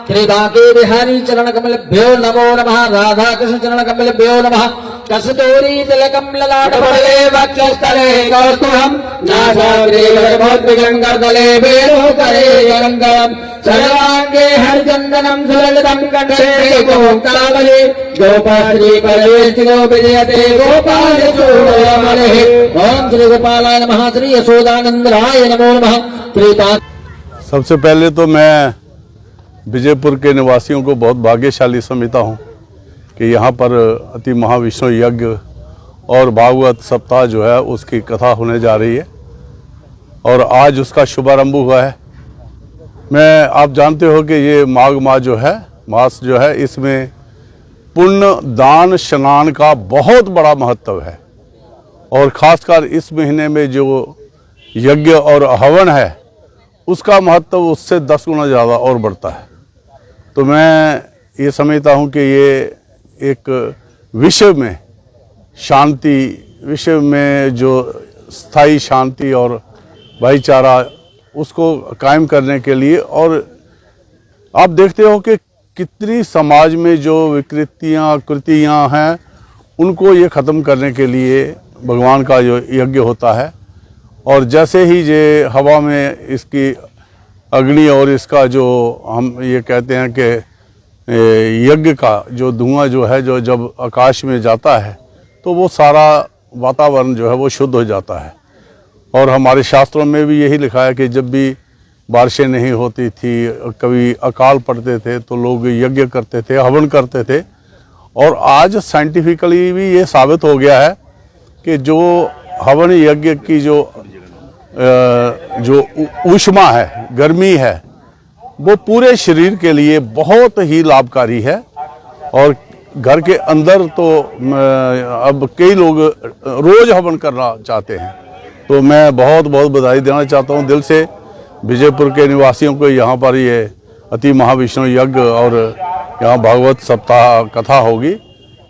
श्री बांके बिहारी चरण कमलभ्यो नमो नमः। राधा कृष्ण चरण कमलभ्यो नमः। कस्तूरी तिलकं ललाटपटले वक्षस्थले कौस्तुभं नासाग्रे वरभोद्विजङ्गदले वेणुकरे गङ्गम् सर्वाङ्गे हरिचन्दनं सुललितं कंठे गोमुक्तावली गोपाश्री परमेष्टिनो विजयते गोपालचूडमणिः। ओम श्री गोपालाय नमः। श्री यशोदानंदराय नमो नमः। सबसे पहले तो मैं विजयपुर के निवासियों को बहुत भाग्यशाली समझता हूँ कि यहाँ पर अति महाविष्णु यज्ञ और भागवत सप्ताह जो है उसकी कथा होने जा रही है और आज उसका शुभारंभ हुआ है। आप जानते हो कि ये माघ माह जो है मास जो है इसमें पुण्य दान स्नान का बहुत बड़ा महत्व है और ख़ासकर इस महीने में जो यज्ञ और हवन है उसका महत्व उससे 10 गुना ज़्यादा और बढ़ता है। तो मैं ये समझता हूँ कि ये एक विश्व में शांति, विश्व में जो स्थायी शांति और भाईचारा उसको कायम करने के लिए, और आप देखते हो कि कितनी समाज में जो विकृतियाँ कृतियाँ हैं उनको ये ख़त्म करने के लिए भगवान का जो यज्ञ होता है। और जैसे ही ये हवा में इसकी अग्नि और इसका जो हम ये कहते हैं कि यज्ञ का जो धुआं जो है जो जब आकाश में जाता है तो वो सारा वातावरण जो है वो शुद्ध हो जाता है। और हमारे शास्त्रों में भी यही लिखा है कि जब भी बारिशें नहीं होती थी, कभी अकाल पड़ते थे तो लोग यज्ञ करते थे, हवन करते थे। और आज साइंटिफिकली भी ये साबित हो गया है कि जो हवन यज्ञ की जो ऊष्मा है, गर्मी है, वो पूरे शरीर के लिए बहुत ही लाभकारी है। और घर के अंदर तो अब कई लोग रोज़ हवन करना चाहते हैं। तो मैं बहुत बहुत बधाई देना चाहता हूँ दिल से विजयपुर के निवासियों को। यहाँ पर ये अति महाविष्णु यज्ञ और यहाँ भागवत सप्ताह कथा होगी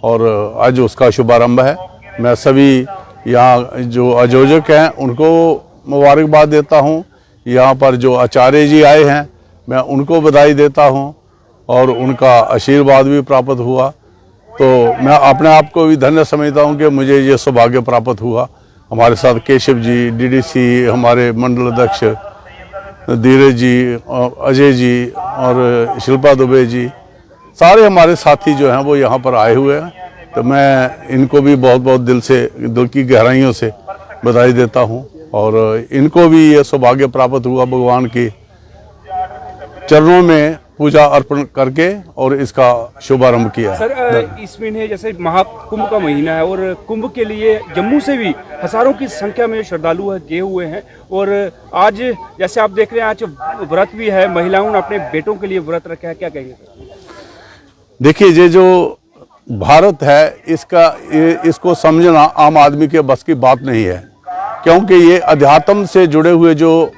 और आज उसका शुभारंभ है। मैं सभी यहाँ जो आयोजक हैं उनको मुबारकबाद देता हूँ। यहाँ पर जो आचार्य जी आए हैं मैं उनको बधाई देता हूँ और उनका आशीर्वाद भी प्राप्त हुआ। तो मैं अपने आप को भी धन्य समझता हूँ कि मुझे ये सौभाग्य प्राप्त हुआ। हमारे साथ केशव जी, डीडीसी, हमारे मंडल अध्यक्ष धीरज जी, अजय जी और शिल्पा दुबे जी, सारे हमारे साथी जो हैं वो यहाँ पर आए हुए हैं। तो मैं इनको भी बहुत बहुत दिल की गहराइयों से बधाई देता हूँ और इनको भी ये सौभाग्य प्राप्त हुआ भगवान की चरणों में पूजा अर्पण करके और इसका शुभारंभ किया। सर, इस महीने जैसे महाकुंभ का महीना है और कुंभ के लिए जम्मू से भी हजारों की संख्या में श्रद्धालु गए हुए हैं और आज जैसे आप देख रहे हैं आज व्रत भी है, महिलाओं ने अपने बेटों के लिए व्रत रखा है, क्या कहेंगे? देखिए, ये जो भारत है इसको समझना आम आदमी के बस की बात नहीं है, क्योंकि ये अध्यात्म से जुड़े हुए जो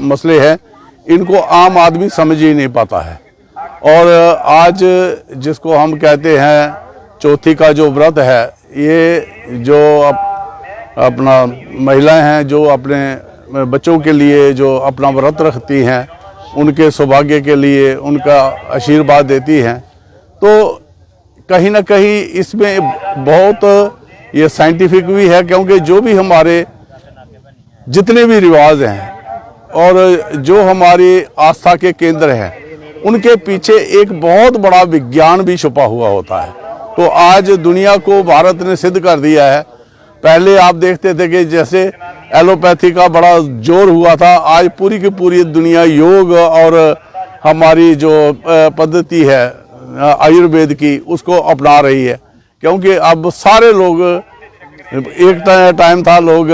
मसले हैं इनको आम आदमी समझ ही नहीं पाता है। और आज जिसको हम कहते हैं चौथी का जो व्रत है, ये जो अपना महिलाएं हैं जो अपने बच्चों के लिए जो अपना व्रत रखती हैं, उनके सौभाग्य के लिए उनका आशीर्वाद देती हैं, तो कहीं ना कहीं इसमें बहुत ये साइंटिफिक भी है, क्योंकि जो भी हमारे जितने भी रिवाज हैं और जो हमारी आस्था के केंद्र हैं उनके पीछे एक बहुत बड़ा विज्ञान भी छुपा हुआ होता है। तो आज दुनिया को भारत ने सिद्ध कर दिया है। पहले आप देखते थे कि जैसे एलोपैथी का बड़ा जोर हुआ था, आज पूरी की पूरी दुनिया योग और हमारी जो पद्धति है आयुर्वेद की उसको अपना रही है। क्योंकि अब सारे लोग, एक टाइम था लोग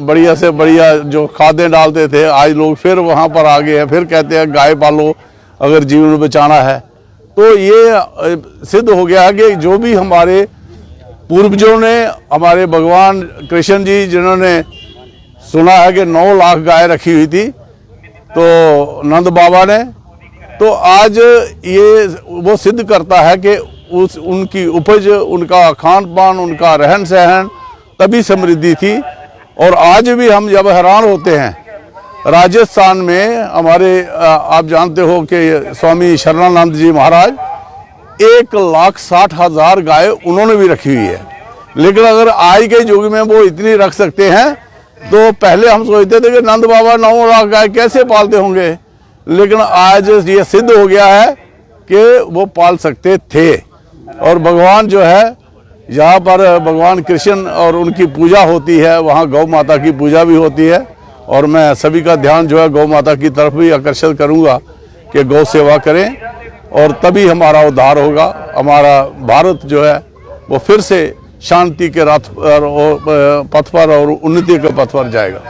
बढ़िया से बढ़िया जो खादें डालते थे, आज लोग फिर वहाँ पर आ गए हैं, फिर कहते हैं गाय पालो अगर जीवन बचाना है। तो ये सिद्ध हो गया है कि जो भी हमारे पूर्वजों ने, हमारे भगवान कृष्ण जी जिन्होंने सुना है कि 9 लाख गाय रखी हुई थी तो नंद बाबा ने, तो आज ये वो सिद्ध करता है कि उनकी उपज, उनका खान पान, उनका रहन सहन तभी समृद्धि थी। और आज भी हम जब हैरान होते हैं राजस्थान में हमारे आप जानते हो कि स्वामी शरणानंद जी महाराज 1,60,000 गाय उन्होंने भी रखी हुई है। लेकिन अगर आज के युग में वो इतनी रख सकते हैं तो पहले हम सोचते थे कि नंद बाबा 9 लाख गाय कैसे पालते होंगे, लेकिन आज ये सिद्ध हो गया है कि वो पाल सकते थे। और भगवान जो है, यहाँ पर भगवान कृष्ण और उनकी पूजा होती है, वहाँ गौ माता की पूजा भी होती है। और मैं सभी का ध्यान जो है गौ माता की तरफ भी आकर्षित करूँगा कि गौ सेवा करें, और तभी हमारा उद्धार होगा। हमारा भारत जो है वो फिर से शांति के पथ पर और उन्नति के पथ पर जाएगा।